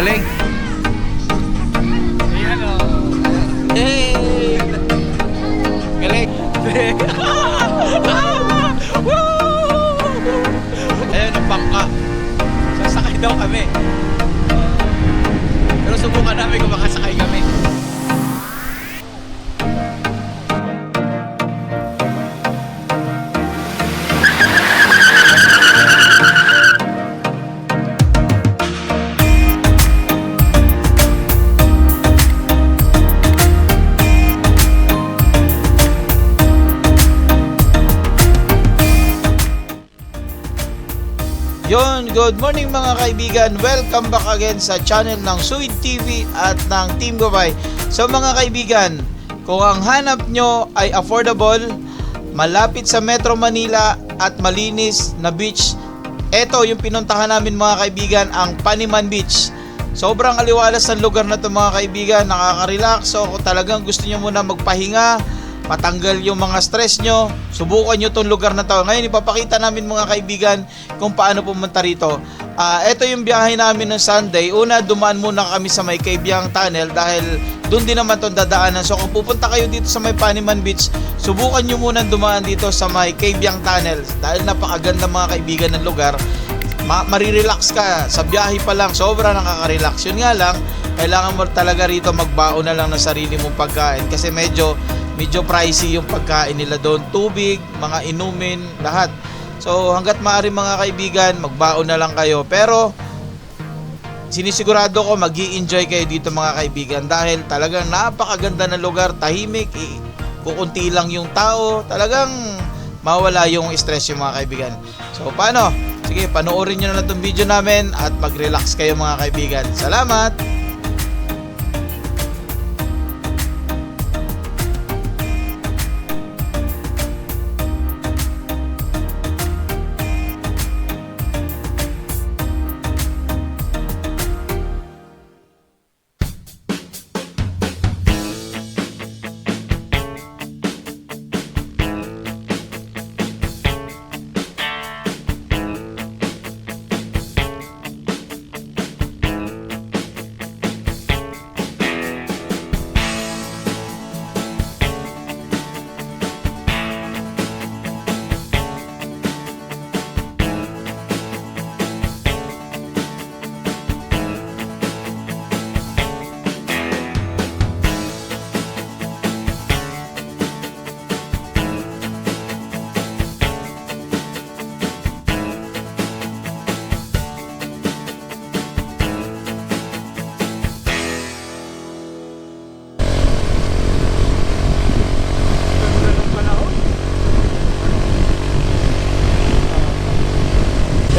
Galing. Ayan o. Hey! Galing. Ayan ang bangka. Sasakay daw kami. Pero subukan namin kung makasakay kami. Yon, good morning mga kaibigan. Welcome back again sa channel ng Suid TV at ng Team Gabay. So mga kaibigan, kung ang hanap nyo ay affordable, malapit sa Metro Manila at malinis na beach, eto yung pinuntahan namin mga kaibigan, ang Paniman Beach. Sobrang aliwalas ng lugar na to mga kaibigan, nakaka-relax. So kung talagang gusto nyo muna magpahinga, matanggal yung mga stress nyo, subukan nyo tong lugar na to. Ngayon ipapakita namin mga kaibigan kung paano pumunta rito. Ito yung biyahe namin ng Sunday. Una, dumaan muna kami sa may Cabiang Tunnel dahil doon din naman itong dadaanan. So kung pupunta kayo dito sa may Paniman Beach, subukan nyo muna dumaan dito sa may Cabiang Tunnel dahil napakaganda mga kaibigan ng lugar. Marirelax ka sa biyahe pa lang, sobra nakaka-relax. Yun nga lang, kailangan mo talaga rito magbaon na lang ng sarili mong pagkain kasi medyo pricey yung pagkain nila doon. Tubig, mga inumin, lahat. So hanggat maaari mga kaibigan, magbaon na lang kayo. Pero sinisigurado ko magi-enjoy kayo dito mga kaibigan dahil talagang napakaganda ng lugar, tahimik, kukunti lang yung tao, talagang mawala yung stress yung mga kaibigan. So paano? Sige, panoorin nyo na itong video namin at mag-relax kayo mga kaibigan. Salamat!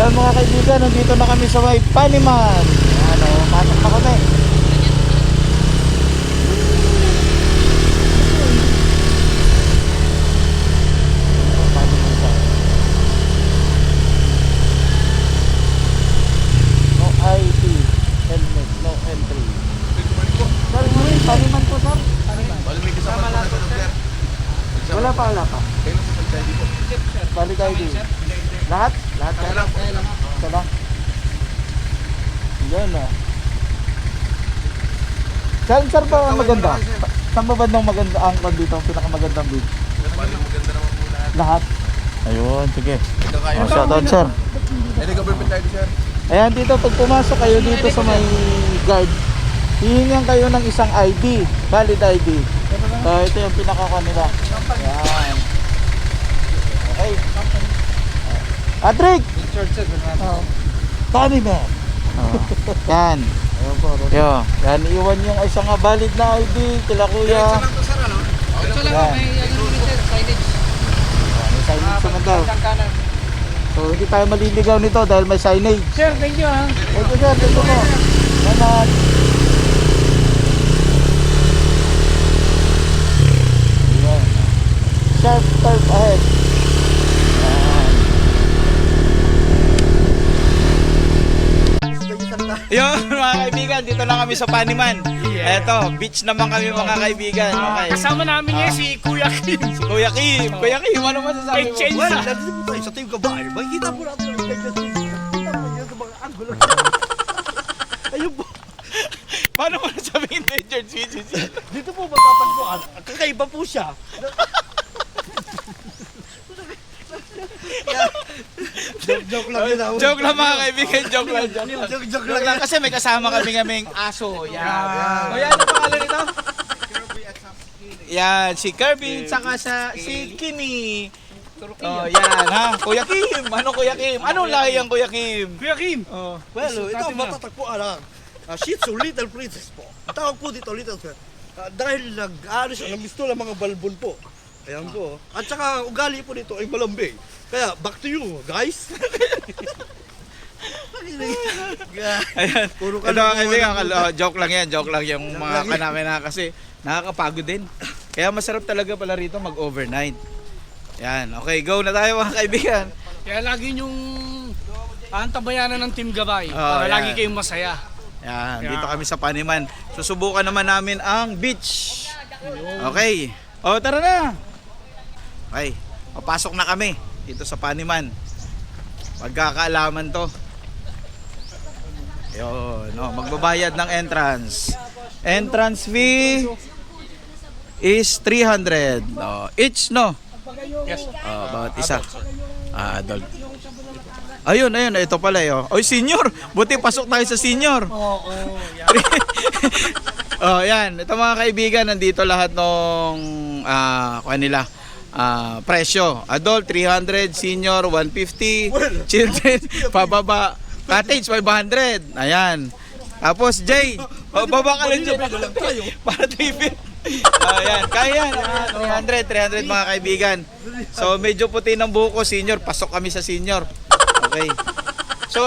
Yan mga kaibigan, nandito na kami sa may Paniman. Ano, pasok na kami. No ID, helmet, no entry. Sir, Paniman po sir. Bali may kasama na ito, sir. Wala pa. Kayo na sa ID po. Valid ID. Lahat? Lahat Kaya lang. Ito lang. Yan na. Saan ba ang maganda? Saan ba bandang maganda ang dito? Ang pinakamagandang beach? Bali maganda naman po lahat. Lahat? Ayun, sige. Kaya. Shoutout sir. Ay, nag-government ID, sir. Ayan dito, pag pumasok kayo dito sa may guard, hihingan kayo ng isang ID, valid ID. So ito yung pinakakuha nila. Ayan. Okay. Patrick! Paniman! Yan. Yo, yan, iwan yung isang valid na ID kila kuya. Diretso lang to, sir, ano? Ito lang, Yan. may ano naman sir, signage. May signage naman daw. Isang kanan. So hindi tayo maliligaw nito dahil may signage. Sir, thank you ha. Thank you sir, thank you po. Salamat. Ayan. Sharp turf ahead. Yun mga kaibigan, dito na kami sa Paniman. Eto, beach naman kami mga kaibigan. Okay. Kasama namin ngayon si Kuya Kim. Si Kuya Kim. Kuya Kim, ano masasabi mo? Exchange Well, na. nandito po tayo sa Team Gabay. Makikita po natin ang ganyan. Kita po yun sa mga angulo. Ayun po. Paano mo nasabihin endangered species? Dito po matatagpuan. Kakaiba po siya. Joke lang yun. Joke lang mga kaibigan, joke lang. Joke Joke lang kasi may kasama kaming aso. Yan. O yan, ang pangalan nito? Yan, si Kirby, saka si Kimi. Oh, yan ha. Kuya Kim, ano Kuya Kim? Anong lahi ang Kuya Kim? Kuya Kim! Oh. Well, ito matatagpuan ang Shih Tzu Little Princess po. Ang tawag po dito Little Princess. Dahil nag-ano siya, namisto ng mga balbon po. Ayan po. At saka ugali po nito ay malambing. Kaya back to you, guys. Ayan. Puro Ito mga kaibigan, joke lang yung Joke mga lang yan. kanami na kasi nakakapagod din. Kaya masarap talaga pala rito mag-overnight. Yan, okay, go na tayo mga kaibigan. Kaya lagi yung antabayanan ng Team Gabay Oh, para yan. lagi kayong masaya. Yan, dito kami sa Paniman. Susubukan naman namin ang beach. Okay. O, tara na. Okay, papasok na kami dito sa Paniman. Pagkakaalaman to. Yun, no, magbabayad ng entrance. Entrance fee is 300. No, each, no? Yes. Bawat isa. Adult. Ayun, ito pala yun. Oy, senior! Buti pasok tayo sa senior. Oo, Oh, yan. Ito mga kaibigan, nandito lahat nung kanila. Presyo. Adult 300, senior 150, children pababa. Cottage 500. Ayan. Tapos Jay, baba ka lang dyan. Para tripit. Ayan, kaya yan. 300 mga kaibigan. So medyo puti ng buko, senior. Pasok kami sa senior. Okay. So,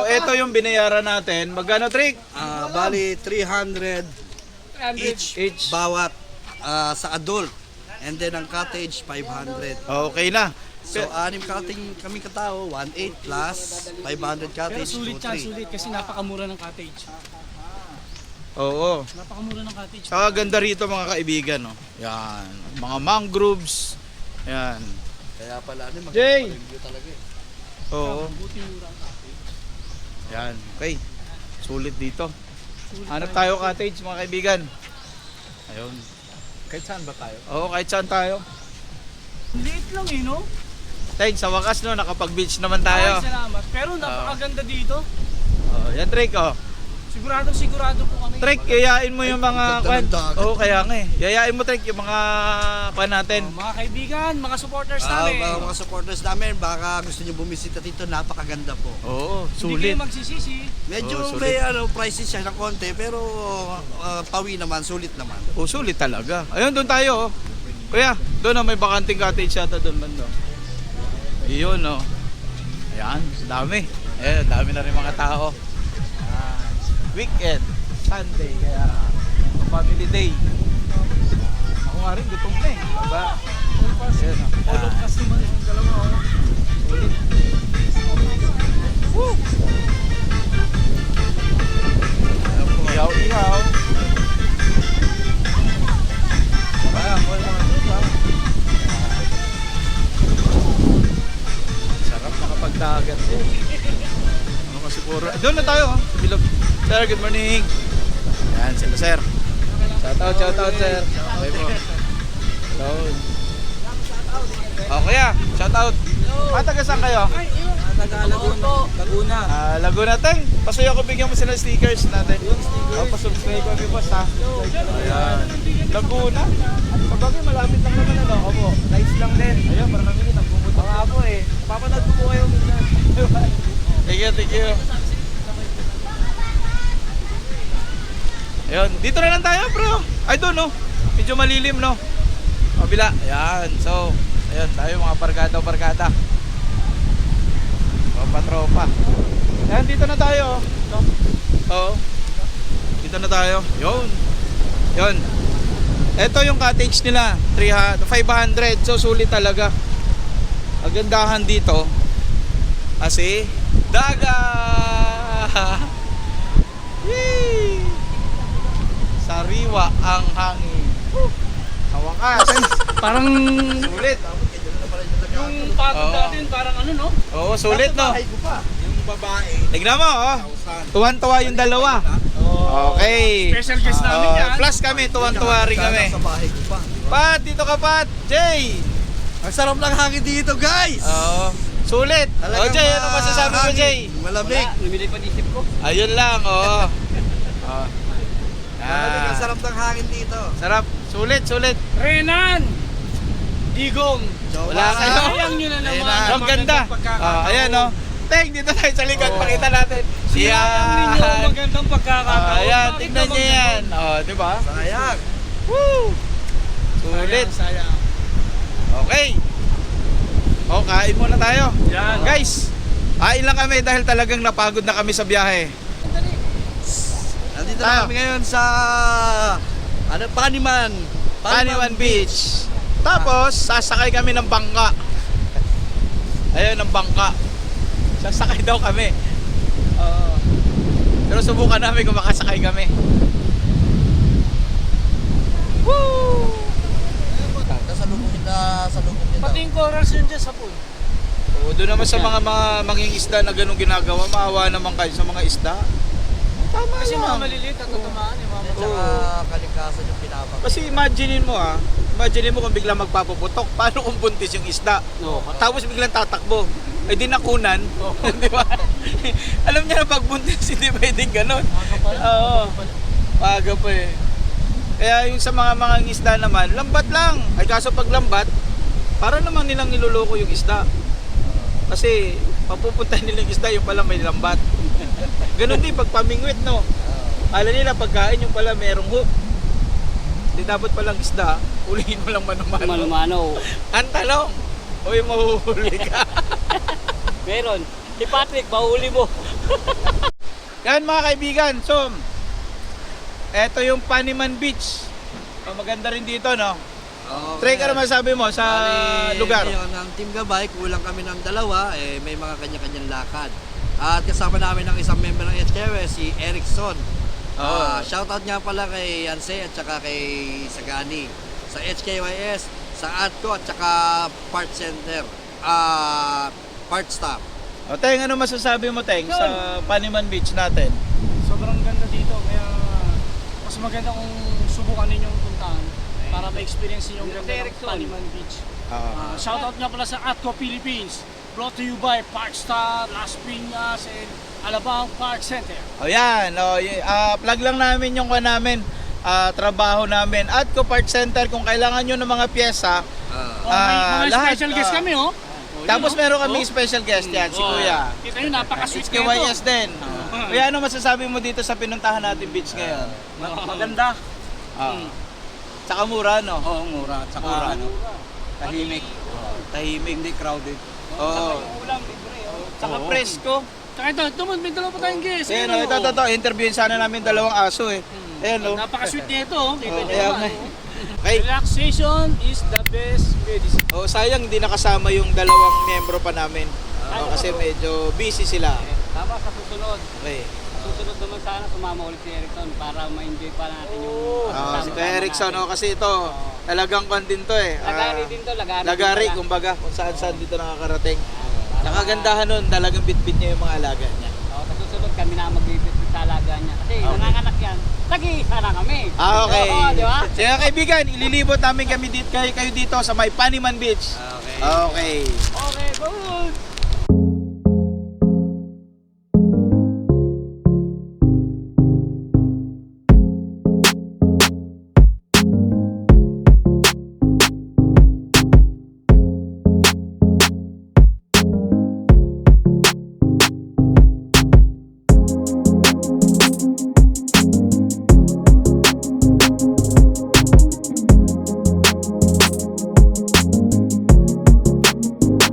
ito yung binayaran natin. Magkano, Trick? Bali 300 each bawat sa adult. And then ang cottage 500. Okay na. So anim cottage kami katao, 1.8 plus 500 Pero cottage, sulit siya, 2.3. sulit kasi napakamura ng cottage. Oo. Napakamura ng cottage. Saka ganda rito mga kaibigan, no. Yan, mga mangroves. Yan. Kaya pala ano Jay! mag-review talaga eh. Oo. Buti mura ang cottage. Yan. Okay. Sulit dito. Hanap tayo cottage mga kaibigan. Ayun. Kahit saan ba tayo? Oo, kahit saan tayo. Liit lang eh, no? Tay, sa wakas no, nakapag-beach naman tayo. Ay, salamat. Pero napakaganda dito. Oh, yan Trick, oh. Sigurado po kami. Trick, yayain mo yung mga ganda kwan. ng dagat. Oo, kaya nga eh. Yayain mo Trick yung mga kwan natin. Mga kaibigan, mga supporters namin. Mga supporters namin, baka gusto niyo bumisita dito, napakaganda po. Oo, Hindi sulit. kayo magsisisi. Medyo sulit. may prices siya ng konti, pero pawi naman, sulit naman. Oh, sulit talaga. Ayun, doon tayo. Oh. Kuya, doon may bakanting cottage yata doon banda. Ayun, oh. Ayan, dami. Dami na rin mga tao. Weekend, Sunday, kaya family day. Ako nga rin, gutom na eh. Diba? Ayan, oh. All of us naman yung dalawa. Sulit. Woo! Ihaw-ihaw. Sarap makapagdagat eh. Ano kasi puro. Doon na tayo sa bilog. Sir, good morning. Yan sila sir. Shout out sir. Okay po. Doon. Oh kuya, shout out. Taga saan kayo? Laguna. Laguna teng. Pasuyo ko bigyan mo sila ng stickers natin. Pasubscribe kami boss ha. Ayan. Laguna. Sabagay malapit lang naman ano. Opo. Nice lang din. Ayun, para kami kita pumunta. Mga po eh. Papanood ko po kayo minsan. Thank you. Ayun, dito na lang tayo bro. Ay doon no. Medyo malilim no. Kabila. Ayan. So, ayun, tayo mga barkada. Tropa. Ayan, dito na tayo. No? Oo. Dito na tayo. Yun. Ito yung cottage nila. 500. So, sulit talaga. Agandahan dito. Kasi, dagat. Yee! Sariwa ang hangin. Sa wakas. Parang Sulit. yung pagod Oo. natin, parang ano, no? Oo, sulit no. Ay, ko pa. Yung babae, Tignan mo, oh. 1,000. Tuwan-tuwa yung dalawa. Oo. Okay. Special guest namin yan. Plus kami, tuwang-tuwa rin kami. Sa bahay ko pa. Pat, dito ka Pat. Jay. Ang sarap ng hangin dito, guys! Oo. Sulit. O Jay, ano masasabi mo Jay? Malamig. Lumilipad isip ko. Ayun lang, oo. Malamig ang sarap ng hangin dito. Sarap. Sulit, sulit. Renan! Digong! Wala kayo. Sayang nyo na naman. Renan. Ang ganda. Ayan o. Teng, dito tayo sa likod. Pakita natin. Sayang ninyo ang magandang pagkakataon. Ayan, Bakit tignan naman niyo yan. Di ba? Sayang. Woo! Sulit. Sayang. Okay. Kain muna tayo. Yan. Guys, kain lang kami dahil talagang napagod na kami sa biyahe. Nandito Tayo. na kami ngayon sa Paniman. Paniman Beach. Tapos, sasakay kami ng bangka. Ayun, ng bangka. Sasakay daw kami. Pero subukan namin kung makasakay kami. Woo! Kasalubungin na salubungin Pati yung chorus yun dyan sa pool. Oo, doon naman sa mga manging isda na ganun ginagawa, maawa naman kayo sa mga isda. Tama Kasi mga lang. maliliit at tatamaan yung mga Tsaka kalikasan yung pinapag. Kasi imaginein mo kung biglang magpapuputok, paano kung buntis yung isda? Tapos biglang tatakbo. Ay di nakunan, di ba? Alam niya na pag buntis, hindi pwedeng ganun. Oo. Paga pa eh. Kaya yung sa mga isda naman, lambat lang. Ay kaso pag lambat, para naman nilang niloloko yung isda. Kasi papupuntahin nilang isda, yung pala may lambat. Ganun din pag pamingwit, no? Alam nila pagkain yung pala merong hook. Hindi dapat palang isda, ulihin mo lang mano-mano. Mano-mano. Ang talong, uy mahuhuli ka. Meron. Si Patrick, bahuli mo. Yan mga kaibigan, so eto yung Paniman Beach. Maganda rin dito, no? Trey, ano masabi mo sa lugar? Ngayon, ng Team Gabay, kulang kami ng dalawa, may mga kanya-kanyang lakad. At kasama namin ng isang member ng HKYS, si Erickson. Shoutout nga pala kay Yanse at saka kay Sagani. Sa HKYS, sa ATCO at saka Part Center. Part Staff. Teng, ano masasabi mo, Teng, sa Paniman Beach natin? Sobrang ganda dito. Kaya mas maganda kung subukan ninyong puntahan para ma-experience niyo yung ganda ng Paniman Beach. Shoutout nga pala sa Atco Philippines. Brought to you by Parkstar, Las Piñas, and Alabang Park Center. Yan, plug lang namin yung trabaho namin. Atco Park Center, kung kailangan nyo ng mga pyesa, May mga lahat, special guest kami, oh. tapos meron kaming special guest yan, si Kuya. Kita nyo, napaka-sweet HKYS din. Kuya, ano masasabi mo dito sa pinuntahan natin beach ngayon? Maganda. Tsaka mura, no? Oo, mura. Tsaka Mura. tahimik. Tahimik. Hindi crowded. Oo. Ulam, libre, oh. Tsaka presko. Tsaka ito, may dalawa pa tayong guest. Ayan, Ayan, oh. ito. Interviewin sana namin dalawang aso eh. Ayan, no? Napaka-sweet nito, oh. Kita nyo Kaya naman, nga. oh. Okay. Relaxation is the best medicine. Sayang hindi nakasama yung dalawang miyembro pa namin. Kasi medyo busy sila. Tama sa susunod. Okay. Susunod naman sana sumama ulit si Erickson para ma-enjoy pa natin yung Si Kuya Erickson, kasi ito, talagang kwan din to eh. Lagari din to, lagari. Lagari, din pala. kumbaga, kung saan-saan dito nakakarating. Nakagandahan nun, talagang bit-bit niya yung mga alaga niya. Sa susunod kami na magbibit sa alaga niya. Kasi nanganganak yan, tag-iisa na kami. Okay. Oo, di ba? Sige kaibigan, ililibot namin kayo dito sa may Paniman Beach. Okay.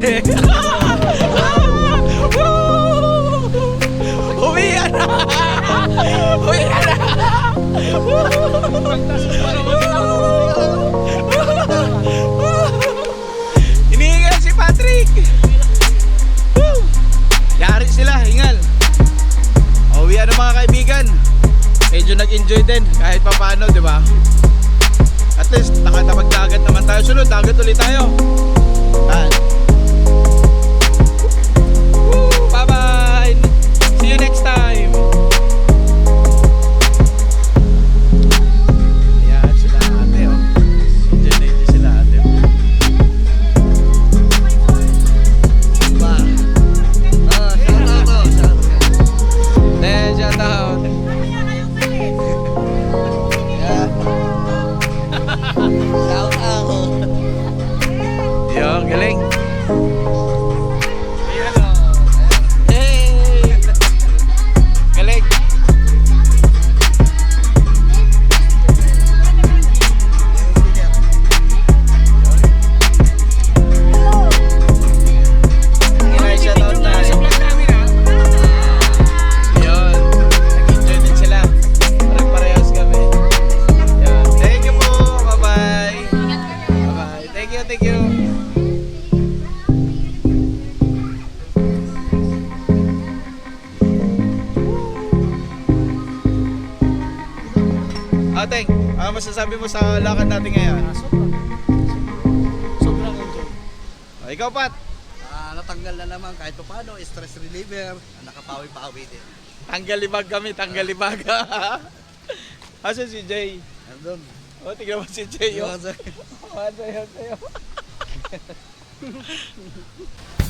Okay, good. Uwian na! Uwian na! Hinihingal si Patrick! Yari sila, hingal. Uwian na mga kaibigan. Medyo nag-enjoy din kahit pa paano, di ba? At least nakatapag-dagat naman tayo. Sunod, dagat ulit tayo. Bye-bye! See you next time! thank you. Ateng, ano masasabi mo sa lakad natin ngayon? Sobrang enjoy. Ikaw, Pat. Natanggal na naman kahit paano, stress reliever, nakapawi-pawi din. Tanggal libag kami, tanggal libag. Asan si Jay? Andun. O, tignan mo si Jay. Oh. Sayo.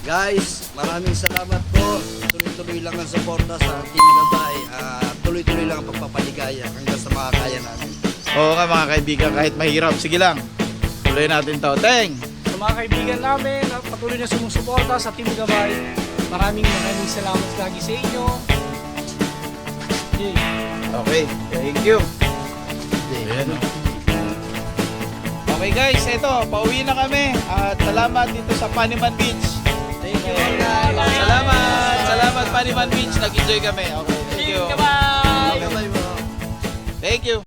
Guys, maraming salamat po. Tuloy-tuloy lang ang suporta sa Team Gabay. Tuloy-tuloy lang ang pagpapaligaya hanggang sa makakaya namin. Oo nga mga kaibigan, kahit mahirap, sige lang. Tuloy natin to. Teng! Sa mga kaibigan namin na patuloy na sumusuporta sa Team Gabay, maraming salamat lagi sa inyo. Yay. Okay, thank you. Ayan, oh. Okay guys, ito, pauwi na kami. At salamat dito sa Paniman Beach. Thank you guys. Salamat Paniman Beach. Nag-enjoy kami. Okay, thank you. Bye! Gabay mo. Thank you.